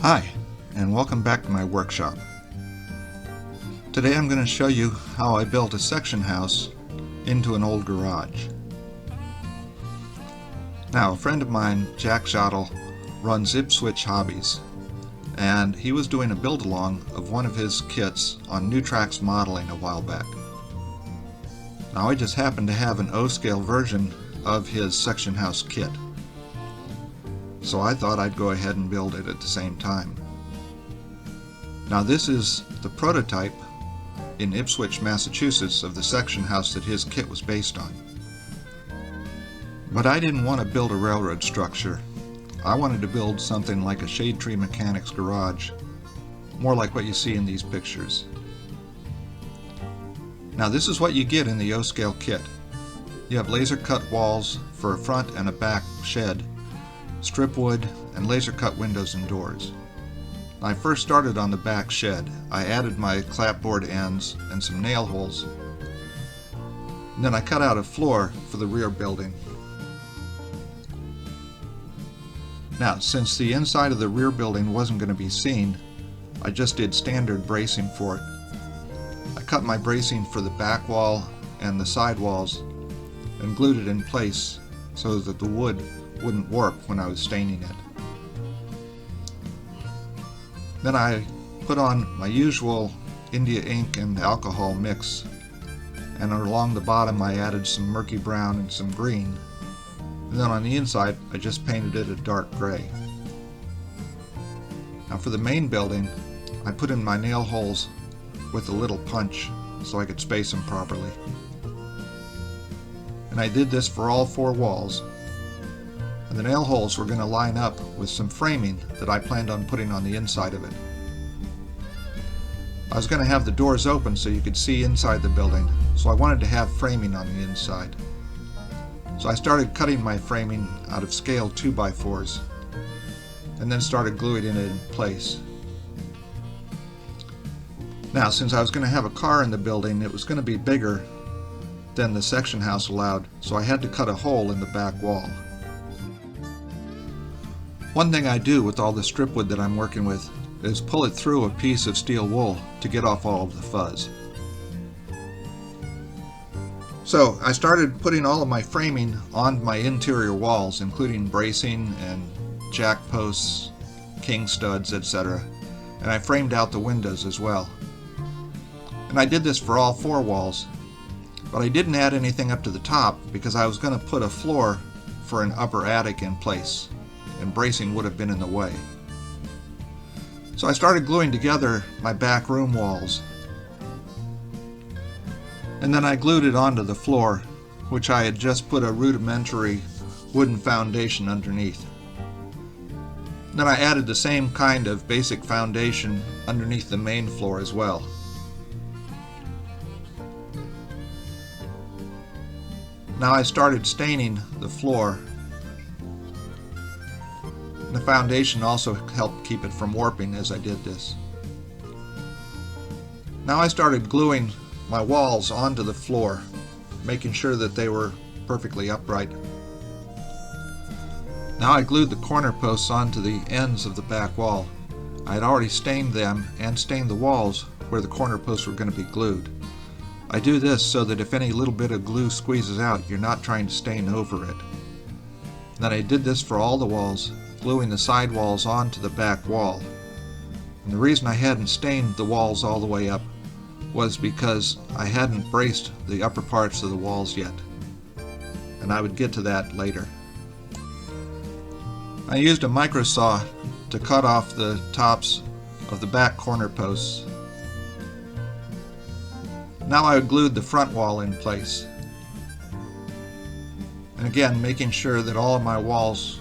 Hi, and welcome back to my workshop. Today I'm going to show you how I built a section house into an old garage. Now, a friend of mine, Jack Schottel, runs Ipswich Hobbies, and he was doing a build-along of one of his kits on New Tracks modeling a while back. Now, I just happened to have an O-scale version of his section house kit, so I thought I'd go ahead and build it at the same time. Now, this is the prototype in Ipswich, Massachusetts of the section house that his kit was based on. But I didn't want to build a railroad structure. I wanted to build something like a shade tree mechanic's garage, more like what you see in these pictures. Now, this is what you get in the O-scale kit. You have laser cut walls for a front and a back shed, strip wood, and laser cut windows and doors. When I first started on the back shed, I added my clapboard ends and some nail holes. And then I cut out a floor for the rear building. Now, since the inside of the rear building wasn't going to be seen, I just did standard bracing for it. I cut my bracing for the back wall and the side walls and glued it in place so that the wood wouldn't warp when I was staining it. Then I put on my usual India ink and alcohol mix, and along the bottom I added some murky brown and some green, and then on the inside I just painted it a dark gray. Now, for the main building, I put in my nail holes with a little punch so I could space them properly. And I did this for all four walls. And the nail holes were going to line up with some framing that I planned on putting on the inside of it. I was going to have the doors open so you could see inside the building, so I wanted to have framing on the inside. So I started cutting my framing out of scale 2x4s and then started gluing it in place. Now, since I was going to have a car in the building, it was going to be bigger than the section house allowed, so I had to cut a hole in the back wall. One thing I do with all the strip wood that I'm working with is pull it through a piece of steel wool to get off all of the fuzz. So I started putting all of my framing on my interior walls, including bracing and jack posts, king studs, etc. And I framed out the windows as well. And I did this for all four walls, but I didn't add anything up to the top because I was going to put a floor for an upper attic in place, and bracing would have been in the way. So I started gluing together my back room walls, and then I glued it onto the floor, which I had just put a rudimentary wooden foundation underneath. Then I added the same kind of basic foundation underneath the main floor as well. Now I started staining the floor. The foundation also helped keep it from warping as I did this. Now I started gluing my walls onto the floor, making sure that they were perfectly upright. Now I glued the corner posts onto the ends of the back wall. I had already stained them and stained the walls where the corner posts were going to be glued. I do this so that if any little bit of glue squeezes out, you're not trying to stain over it. Then I did this for all the walls, gluing the side walls onto the back wall. And the reason I hadn't stained the walls all the way up was because I hadn't braced the upper parts of the walls yet, and I would get to that later. I used a micro saw to cut off the tops of the back corner posts. Now I glued the front wall in place, and again making sure that all of my walls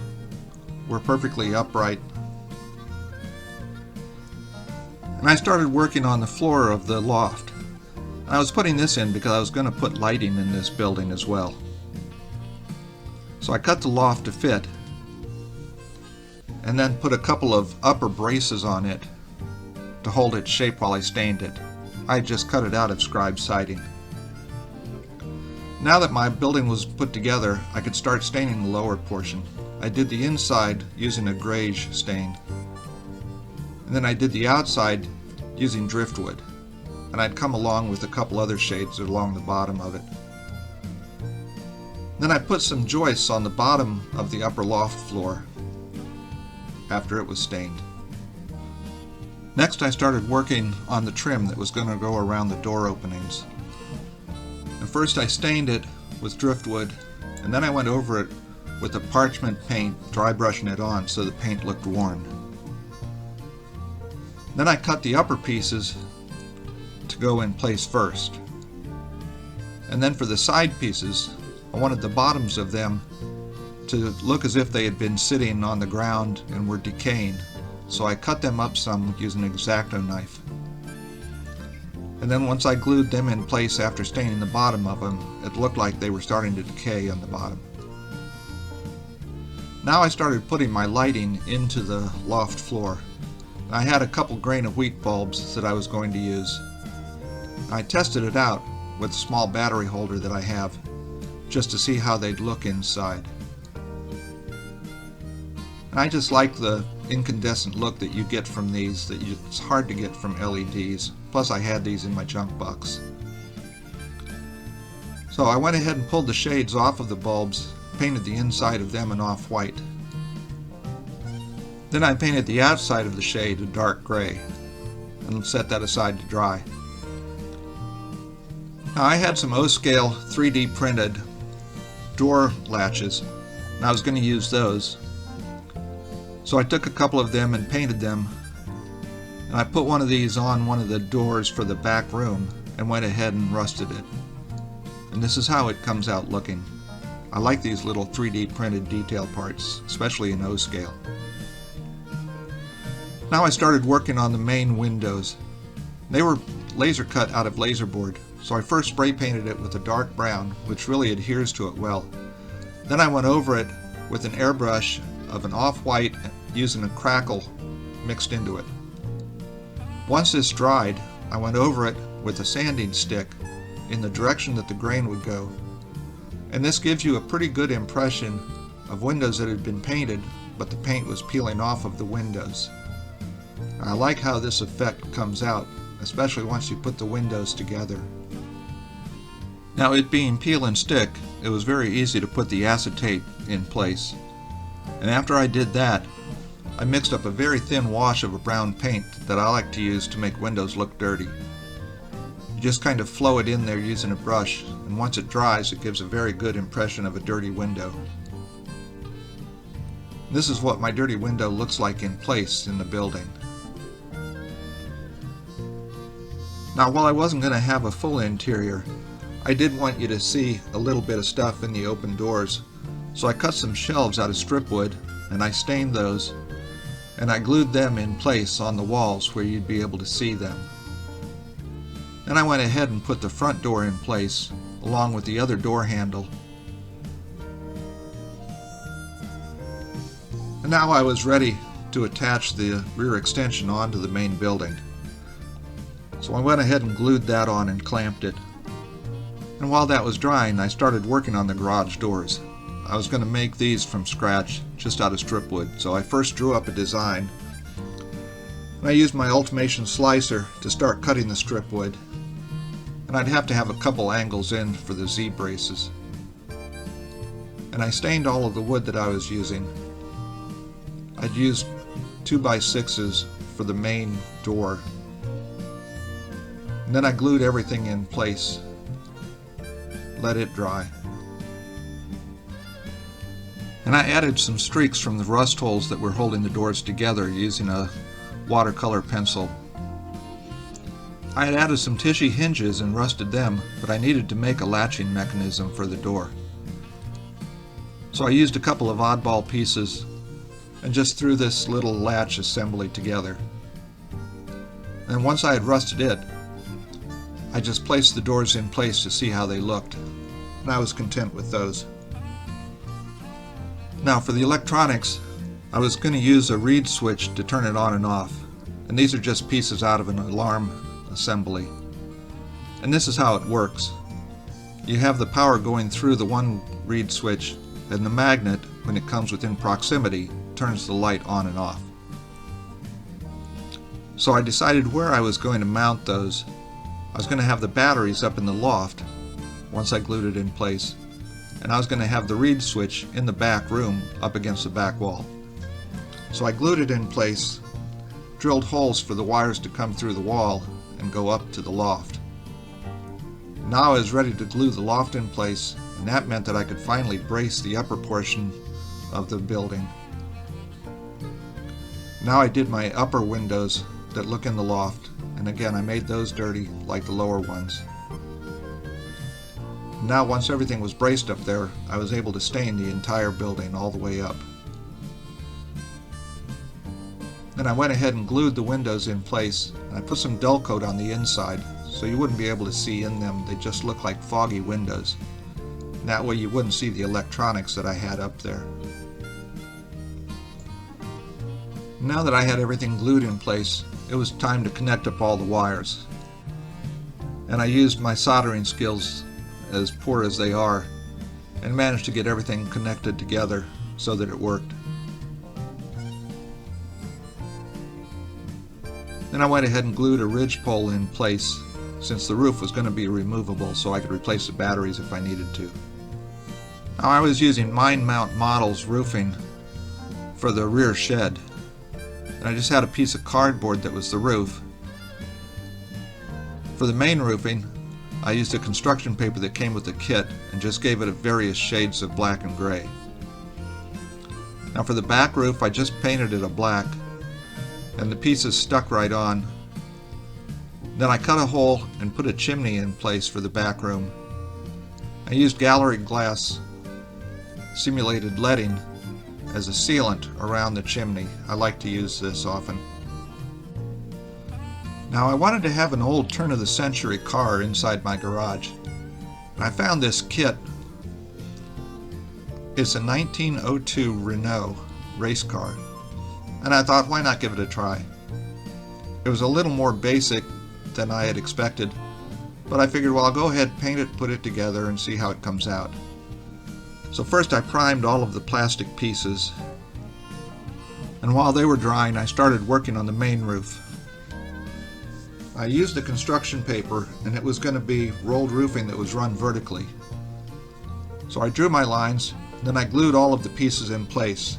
were perfectly upright. And I started working on the floor of the loft. I was putting this in because I was going to put lighting in this building as well. So I cut the loft to fit and then put a couple of upper braces on it to hold its shape while I stained it. I just cut it out of scribe siding. Now that my building was put together, I could start staining the lower portion. I did the inside using a grayish stain. and then I did the outside using driftwood, and I'd come along with a couple other shades along the bottom of it. Then I put some joists on the bottom of the upper loft floor after it was stained. Next I started working on the trim that was going to go around the door openings. And first I stained it with driftwood, and then I went over it with a parchment paint, dry brushing it on so the paint looked worn. Then I cut the upper pieces to go in place first. And then for the side pieces, I wanted the bottoms of them to look as if they had been sitting on the ground and were decaying, so I cut them up some using an X-Acto knife. And then once I glued them in place after staining the bottom of them, it looked like they were starting to decay on the bottom. Now I started putting my lighting into the loft floor. I had a couple grain of wheat bulbs that I was going to use. I tested it out with a small battery holder that I have, just to see how they'd look inside. And I just like the incandescent look that you get from these that it's hard to get from LEDs. Plus I had these in my junk box. So I went ahead and pulled the shades off of the bulbs, painted the inside of them an off-white. Then I painted the outside of the shade a dark gray and set that aside to dry. Now I had some O-scale 3D printed door latches, and I was going to use those. So I took a couple of them and painted them, and I put one of these on one of the doors for the back room and went ahead and rusted it. And this is how it comes out looking. I like these little 3D printed detail parts, especially in O-scale. Now I started working on the main windows. They were laser cut out of laser board, so I first spray painted it with a dark brown, which really adheres to it well. Then I went over it with an airbrush of an off-white using a crackle mixed into it. Once this dried, I went over it with a sanding stick in the direction that the grain would go. And this gives you a pretty good impression of windows that had been painted, but the paint was peeling off of the windows. I like how this effect comes out, especially once you put the windows together. Now, it being peel and stick, it was very easy to put the acetate in place. And after I did that, I mixed up a very thin wash of a brown paint that I like to use to make windows look dirty. You just kind of flow it in there using a brush, and once it dries, it gives a very good impression of a dirty window. This is what my dirty window looks like in place in the building. Now, while I wasn't going to have a full interior, I did want you to see a little bit of stuff in the open doors, so I cut some shelves out of strip wood and I stained those, and I glued them in place on the walls where you'd be able to see them. Then I went ahead and put the front door in place along with the other door handle. And now I was ready to attach the rear extension onto the main building. So I went ahead and glued that on and clamped it. And while that was drying, I started working on the garage doors. I was going to make these from scratch, just out of strip wood, so I first drew up a design. And I used my Ultimation slicer to start cutting the strip wood. And I'd have to have a couple angles in for the Z-braces. And I stained all of the wood that I was using. I'd used 2x6s for the main door. And then I glued everything in place. Let it dry. And I added some streaks from the rust holes that were holding the doors together using a watercolor pencil. I had added some tissue hinges and rusted them, but I needed to make a latching mechanism for the door. So I used a couple of oddball pieces and just threw this little latch assembly together. And once I had rusted it, I just placed the doors in place to see how they looked, and I was content with those. Now for the electronics, I was going to use a reed switch to turn it on and off, and these are just pieces out of an alarm assembly. And this is how it works. You have the power going through the one reed switch, and the magnet, when it comes within proximity, turns the light on and off. So I decided where I was going to mount those. I was going to have the batteries up in the loft once I glued it in place, and I was going to have the reed switch in the back room up against the back wall. So I glued it in place, drilled holes for the wires to come through the wall and go up to the loft. Now I was ready to glue the loft in place, and that meant that I could finally brace the upper portion of the building. Now I did my upper windows that look in the loft, and again I made those dirty like the lower ones. Now once everything was braced up there, I was able to stain the entire building all the way up. Then I went ahead and glued the windows in place, and I put some dull coat on the inside so you wouldn't be able to see in them. They just look like foggy windows. And that way you wouldn't see the electronics that I had up there. Now that I had everything glued in place, it was time to connect up all the wires. And I used my soldering skills, as poor as they are, and managed to get everything connected together so that it worked. Then I went ahead and glued a ridge pole in place, since the roof was going to be removable, so I could replace the batteries if I needed to. Now I was using Mine Mount Models roofing for the rear shed. And I just had a piece of cardboard that was the roof. For the main roofing, I used a construction paper that came with the kit and just gave it various shades of black and gray. Now for the back roof, I just painted it a black, and the pieces stuck right on. Then I cut a hole and put a chimney in place for the back room. I used gallery glass simulated leading as a sealant around the chimney. I like to use this often. Now I wanted to have an old turn-of-the-century car inside my garage. I found this kit. It's a 1902 Renault race car, and I thought, why not give it a try? It was a little more basic than I had expected, but I figured, well, I'll go ahead, paint it, put it together, and see how it comes out. So first I primed all of the plastic pieces, and while they were drying I started working on the main roof. I used the construction paper, and it was going to be rolled roofing that was run vertically. So I drew my lines, then I glued all of the pieces in place.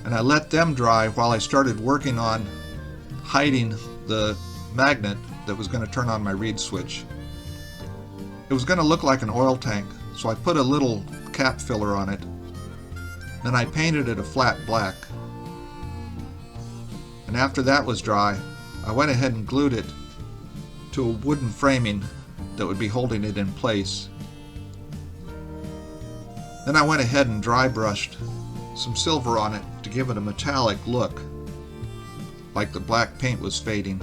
And I let them dry while I started working on hiding the magnet that was going to turn on my reed switch. It was going to look like an oil tank, so I put a little cap filler on it. Then I painted it a flat black. And after that was dry, I went ahead and glued it to a wooden framing that would be holding it in place. Then I went ahead and dry brushed some silver on it to give it a metallic look, like the black paint was fading.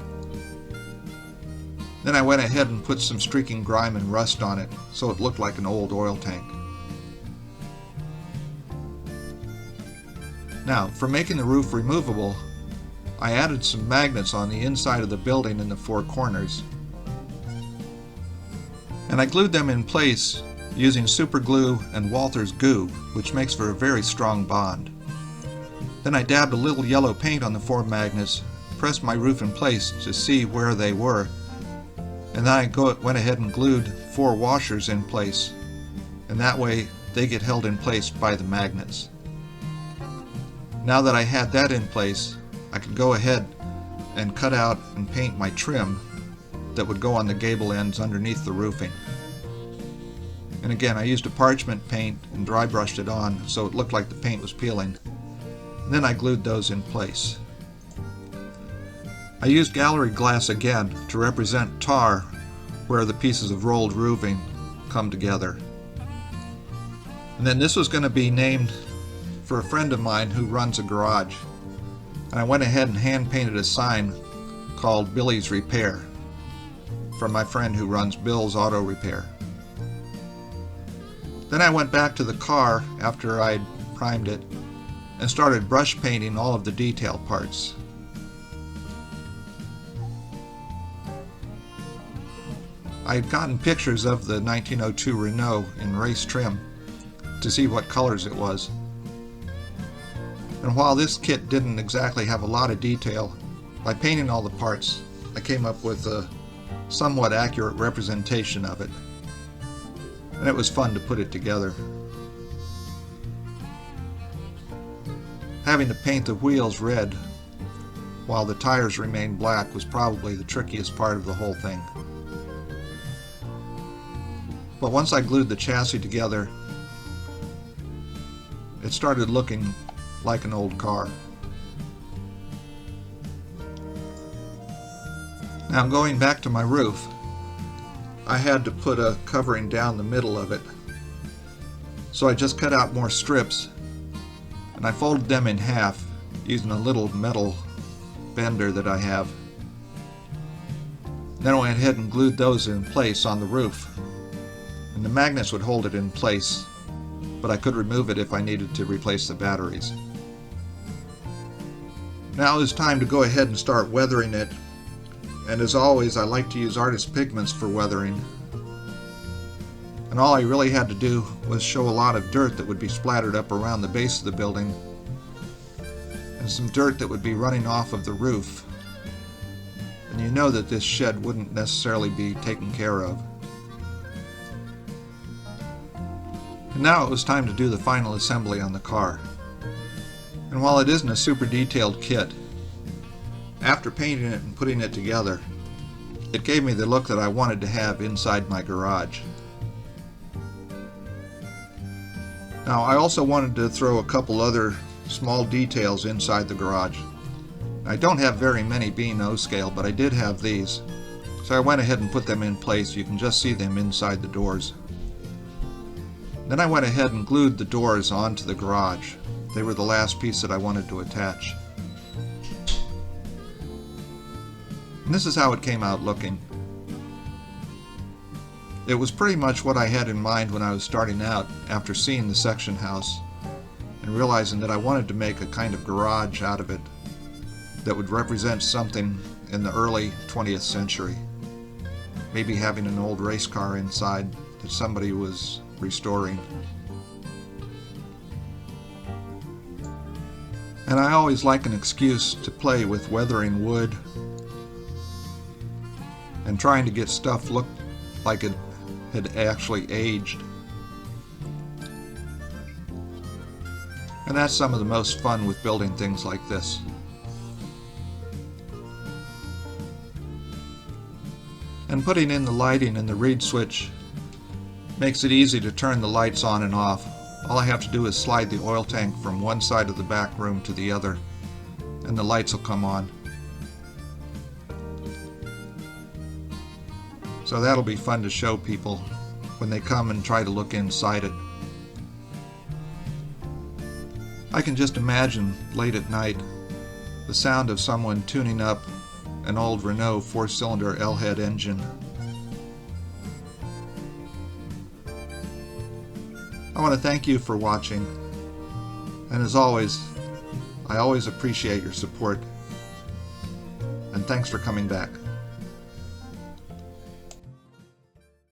Then I went ahead and put some streaking grime and rust on it so it looked like an old oil tank. Now, for making the roof removable, I added some magnets on the inside of the building in the four corners. And I glued them in place using super glue and Walther's goo, which makes for a very strong bond. Then I dabbed a little yellow paint on the four magnets, pressed my roof in place to see where they were, and then I went ahead and glued four washers in place, and that way they get held in place by the magnets. Now that I had that in place, I could go ahead and cut out and paint my trim that would go on the gable ends underneath the roofing. And again, I used a parchment paint and dry brushed it on so it looked like the paint was peeling. And then I glued those in place. I used gallery glass again to represent tar where the pieces of rolled roofing come together. And then this was going to be named for a friend of mine who runs a garage. And I went ahead and hand painted a sign called Billy's Repair from my friend who runs Bill's Auto Repair. Then I went back to the car after I'd primed it and started brush painting all of the detail parts. I had gotten pictures of the 1902 Renault in race trim to see what colors it was. And while this kit didn't exactly have a lot of detail, by painting all the parts, I came up with a somewhat accurate representation of it. And it was fun to put it together. Having to paint the wheels red while the tires remained black was probably the trickiest part of the whole thing. But once I glued the chassis together, it started looking like an old car. Now going back to my roof, I had to put a covering down the middle of it. So I just cut out more strips and I folded them in half using a little metal bender that I have. Then I went ahead and glued those in place on the roof. And the magnets would hold it in place, but I could remove it if I needed to replace the batteries. Now it's time to go ahead and start weathering it, and as always I like to use artist pigments for weathering. And all I really had to do was show a lot of dirt that would be splattered up around the base of the building, and some dirt that would be running off of the roof. And you know that this shed wouldn't necessarily be taken care of. And now it was time to do the final assembly on the car. And while it isn't a super detailed kit, after painting it and putting it together, it gave me the look that I wanted to have inside my garage. Now I also wanted to throw a couple other small details inside the garage. I don't have very many B&O scale, but I did have these, so I went ahead and put them in place. You can just see them inside the doors. Then I went ahead and glued the doors onto the garage. They were the last piece that I wanted to attach. And this is how it came out looking. It was pretty much what I had in mind when I was starting out after seeing the section house and realizing that I wanted to make a kind of garage out of it that would represent something in the early 20th century. Maybe having an old race car inside that somebody was restoring. And I always like an excuse to play with weathering wood and trying to get stuff look like it had actually aged. And that's some of the most fun with building things like this. And putting in the lighting and the reed switch makes it easy to turn the lights on and off. All I have to do is slide the oil tank from one side of the back room to the other, and the lights will come on. So that'll be fun to show people when they come and try to look inside it. I can just imagine late at night the sound of someone tuning up an old Renault 4-cylinder L-head engine. I want to thank you for watching, and as always, I always appreciate your support, and thanks for coming back.